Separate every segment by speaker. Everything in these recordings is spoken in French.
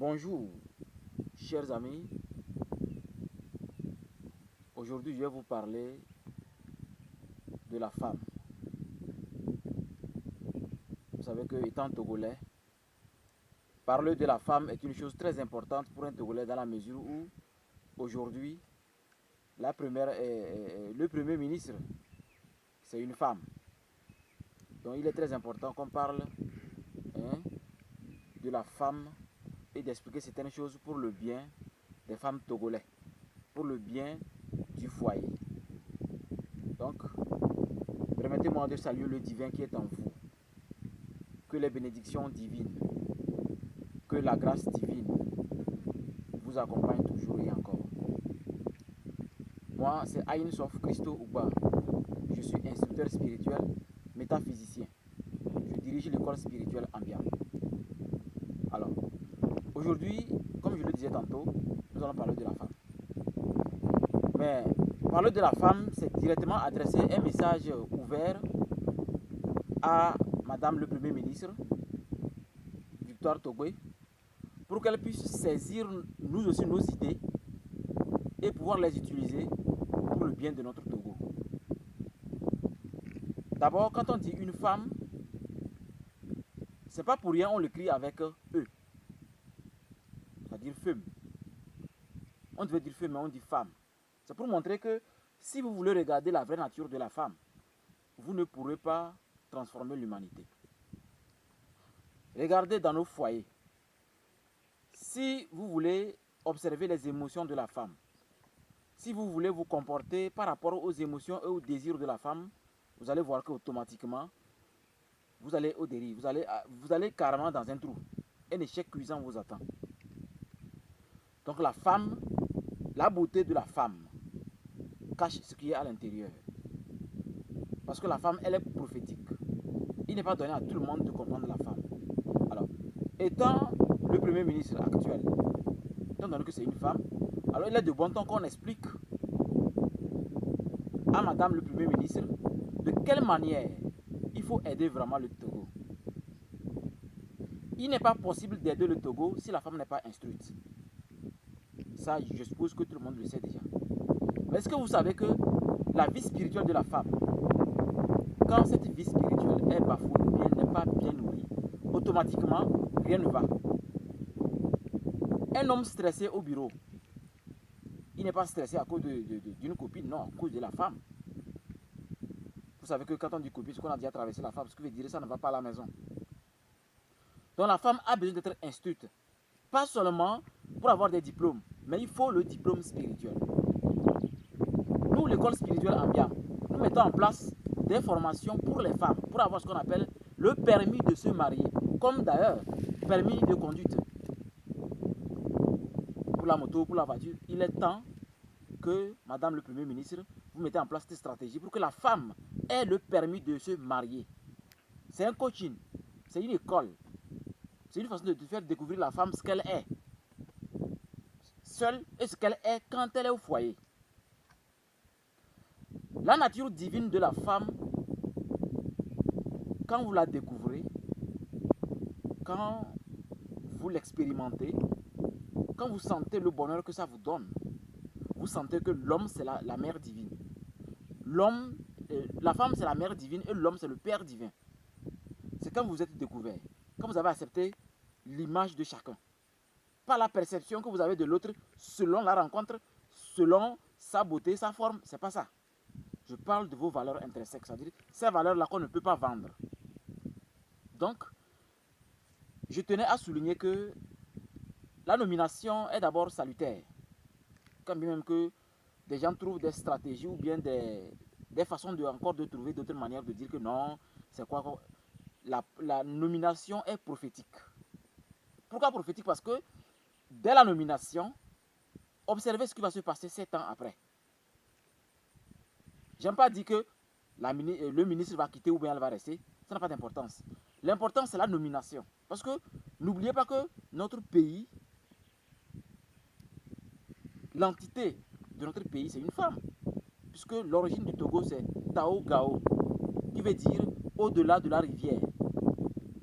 Speaker 1: Bonjour, chers amis. Aujourd'hui, je vais vous parler de la femme. Vous savez que, étant togolais, parler de la femme est une chose très importante pour un Togolais dans la mesure où, aujourd'hui, le premier ministre, c'est une femme. Donc, il est très important qu'on parle de la femme et d'expliquer certaines choses pour le bien des femmes togolais, pour le bien du foyer. Donc, permettez-moi de saluer le divin qui est en vous. Que les bénédictions divines, que la grâce divine vous accompagne toujours et encore. Moi, c'est Aïn Sof Christo Ouba. Je suis instructeur spirituel, métaphysicien. Je dirige l'école spirituelle Ambia. Alors, aujourd'hui, comme je le disais tantôt, nous allons parler de la femme. Mais parler de la femme, c'est directement adresser un message ouvert à Madame le Premier ministre, Victoire Togwé, pour qu'elle puisse saisir nous aussi nos idées et pouvoir les utiliser pour le bien de notre Togo. D'abord, quand on dit une femme, c'est pas pour rien on l'écrit avec E, c'est-à-dire femme. On devait dire femme, mais on dit femme. C'est pour montrer que si vous voulez regarder la vraie nature de la femme, vous ne pourrez pas transformer l'humanité. Regardez dans nos foyers. Si vous voulez observer les émotions de la femme, si vous voulez vous comporter par rapport aux émotions et aux désirs de la femme, vous allez voir qu'automatiquement, vous allez au dérive, vous allez carrément dans un trou. Un échec cuisant vous attend. Donc la femme, la beauté de la femme cache ce qui est à l'intérieur. Parce que la femme, elle est prophétique. Il n'est pas donné à tout le monde de comprendre la femme. Alors, étant le Premier ministre actuel, étant donné que c'est une femme, alors il est de bon temps qu'on explique à Madame le Premier ministre de quelle manière il faut aider vraiment le Togo. Il n'est pas possible d'aider le Togo si la femme n'est pas instruite. Ça, je suppose que tout le monde le sait déjà. Mais est-ce que vous savez que la vie spirituelle de la femme, quand cette vie spirituelle est bafouée ou bien n'est pas bien nourrie, automatiquement, rien ne va. Un homme stressé au bureau, il n'est pas stressé à cause d'une copine, non, à cause de la femme. Vous savez que quand on dit copine, ce qu'on a déjà traversé la femme, ce qui veut dire que ça ne va pas à la maison. Donc la femme a besoin d'être instruite. Pas seulement pour avoir des diplômes, mais il faut le diplôme spirituel. Nous, l'école spirituelle Ambia, nous mettons en place des formations pour les femmes, pour avoir ce qu'on appelle le permis de se marier, comme d'ailleurs permis de conduite. Pour la moto, pour la voiture, il est temps que, Madame le Premier ministre, vous mettez en place des stratégies pour que la femme ait le permis de se marier. C'est un coaching, c'est une école, c'est une façon de faire découvrir la femme ce qu'elle est, seule et ce qu'elle est quand elle est au foyer. La nature divine de la femme, quand vous la découvrez, quand vous l'expérimentez, quand vous sentez le bonheur que ça vous donne, vous sentez que l'homme c'est la mère divine. La femme c'est la mère divine et l'homme c'est le père divin. C'est quand vous êtes découvert, quand vous avez accepté l'image de chacun. Pas la perception que vous avez de l'autre selon la rencontre, selon sa beauté, sa forme, c'est pas ça. Je parle de vos valeurs intrinsèques, c'est-à-dire ces valeurs-là qu'on ne peut pas vendre. Donc, je tenais à souligner que la nomination est d'abord salutaire. Quand bien même que des gens trouvent des stratégies ou bien des façons de trouver d'autres manières de dire que non, c'est quoi la nomination est prophétique. Pourquoi prophétique? Parce que dès la nomination, observez ce qui va se passer 7 ans après. J'aime pas dire que le ministre va quitter ou bien elle va rester. Ça n'a pas d'importance. L'important, c'est la nomination. Parce que n'oubliez pas que notre pays, l'entité de notre pays, c'est une femme. Puisque l'origine du Togo, c'est Tao Gao, qui veut dire au-delà de la rivière,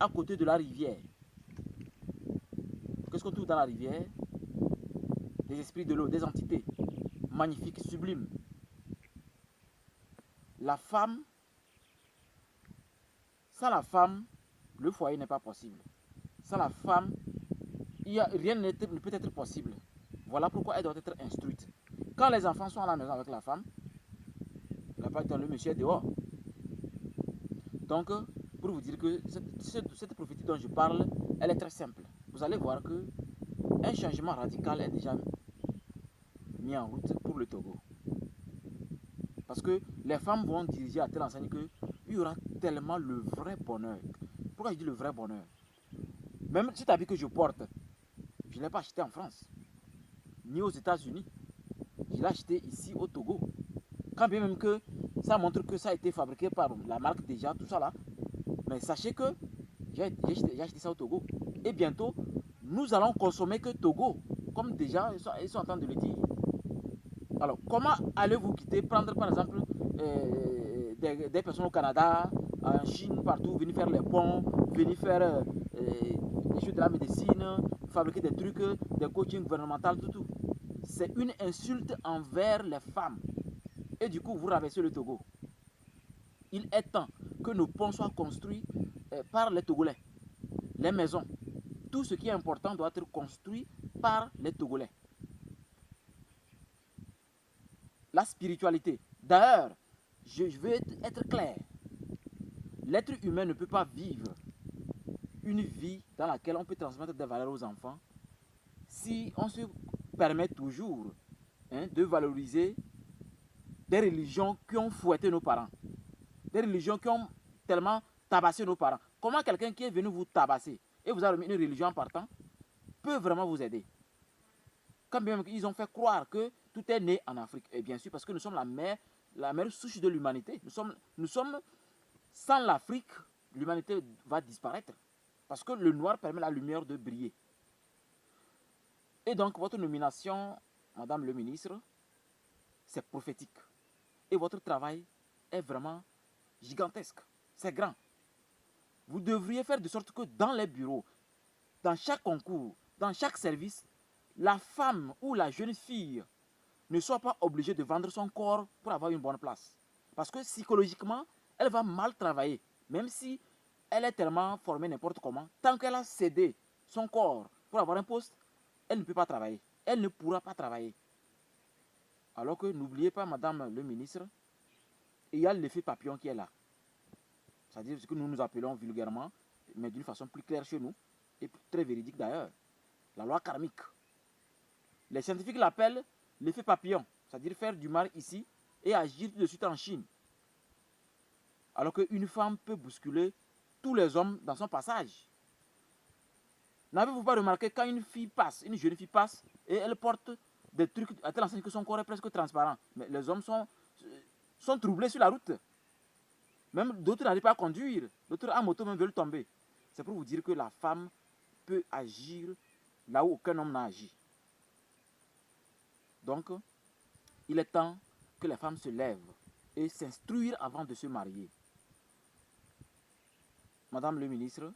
Speaker 1: à côté de la rivière. Que lorsqu'on trouve dans la rivière des esprits de l'eau, des entités magnifiques, sublimes. La femme, sans la femme, le foyer n'est pas possible. Sans la femme, rien ne peut être possible. Voilà pourquoi elle doit être instruite. Quand les enfants sont à la maison avec la femme, le monsieur est dehors. Donc, pour vous dire que cette prophétie dont je parle, elle est très simple. Vous allez voir que un changement radical est déjà mis en route pour le Togo. Parce que les femmes vont diriger à telle enseigne qu'il y aura tellement le vrai bonheur. Pourquoi je dis le vrai bonheur? Même cet habit que je porte, je ne l'ai pas acheté en France, ni aux États-Unis. Je l'ai acheté ici au Togo. Quand bien même que ça montre que ça a été fabriqué par la marque déjà, tout ça là. Mais sachez que j'ai acheté ça au Togo. Et bientôt, nous allons consommer que Togo. Comme déjà, ils sont en train de le dire. Alors, comment allez-vous quitter, prendre par exemple des personnes au Canada, en Chine, partout, venir faire les ponts, venir faire des choses de la médecine, fabriquer des trucs, des coachings gouvernementaux, tout. C'est une insulte envers les femmes. Et du coup, vous rabaissez le Togo. Il est temps que nos ponts soient construits par les Togolais. Les maisons, tout ce qui est important doit être construit par les Togolais. La spiritualité. D'ailleurs, je veux être clair. L'être humain ne peut pas vivre une vie dans laquelle on peut transmettre des valeurs aux enfants si on se permet toujours de valoriser des religions qui ont fouetté nos parents. Des religions qui ont tellement tabassé nos parents. Comment quelqu'un qui est venu vous tabasser et vous a remis une religion en partant peut vraiment vous aider? Quand bien ils ont fait croire que tout est né en Afrique. Et bien sûr, parce que nous sommes la mère souche de l'humanité. Nous sommes sans l'Afrique, l'humanité va disparaître. Parce que le noir permet la lumière de briller. Et donc, votre nomination, Madame le ministre, c'est prophétique. Et votre travail est vraiment gigantesque. C'est grand. Vous devriez faire de sorte que dans les bureaux, dans chaque concours, dans chaque service, la femme ou la jeune fille ne soit pas obligée de vendre son corps pour avoir une bonne place. Parce que psychologiquement, elle va mal travailler. Même si elle est tellement formée n'importe comment, tant qu'elle a cédé son corps pour avoir un poste, elle ne peut pas travailler. Elle ne pourra pas travailler. Alors que n'oubliez pas, Madame le ministre, il y a l'effet papillon qui est là. C'est-à-dire ce que nous nous appelons vulgairement, mais d'une façon plus claire chez nous, et très véridique d'ailleurs, la loi karmique. Les scientifiques l'appellent l'effet papillon, c'est-à-dire faire du mal ici et agir tout de suite en Chine. Alors qu'une femme peut bousculer tous les hommes dans son passage. N'avez-vous pas remarqué quand une fille passe, une jeune fille passe, et elle porte des trucs à telle enseigne que son corps est presque transparent. Mais les hommes sont troublés sur la route. Même d'autres n'arrivent pas à conduire. D'autres en moto même veulent tomber. C'est pour vous dire que la femme peut agir là où aucun homme n'a agi. Donc, il est temps que les femmes se lèvent et s'instruire avant de se marier. Madame le ministre,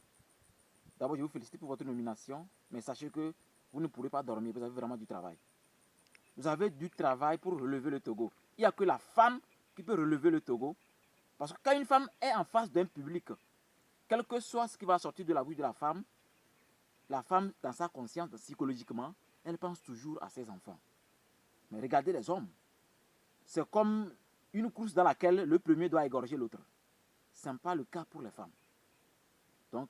Speaker 1: d'abord je vous félicite pour votre nomination, mais sachez que vous ne pourrez pas dormir, vous avez vraiment du travail. Vous avez du travail pour relever le Togo. Il n'y a que la femme qui peut relever le Togo. Parce que quand une femme est en face d'un public, quel que soit ce qui va sortir de la bouche de la femme, dans sa conscience, psychologiquement, elle pense toujours à ses enfants. Mais regardez les hommes. C'est comme une course dans laquelle le premier doit égorger l'autre. Ce n'est pas le cas pour les femmes. Donc,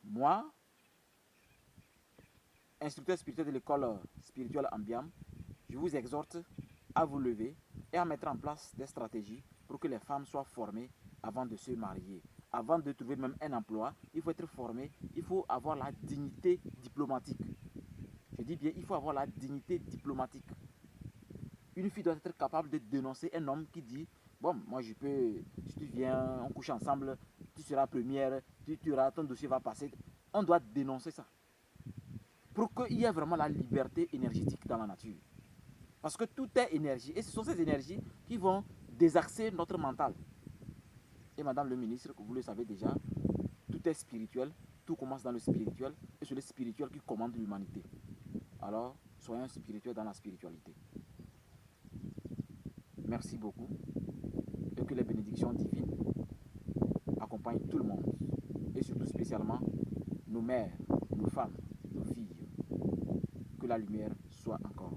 Speaker 1: moi, instructeur spirituel de l'école spirituelle Ambiam, je vous exhorte à vous lever et à mettre en place des stratégies pour que les femmes soient formées avant de se marier. Avant de trouver même un emploi, il faut être formé, il faut avoir la dignité diplomatique. Je dis bien, il faut avoir la dignité diplomatique. Une fille doit être capable de dénoncer un homme qui dit, bon, moi je peux, si tu viens, on couche ensemble, tu seras première, ton dossier va passer. On doit dénoncer ça. Pour qu'il y ait vraiment la liberté énergétique dans la nature. Parce que tout est énergie. Et ce sont ces énergies qui vont désaxer notre mental. Et Madame le ministre, vous le savez déjà, tout est spirituel. tout commence dans le spirituel et c'est le spirituel qui commande l'humanité. Alors, soyons spirituels dans la spiritualité. Merci beaucoup et que les bénédictions divines accompagnent tout le monde et surtout spécialement nos mères, nos femmes, nos filles. Que la lumière soit encore.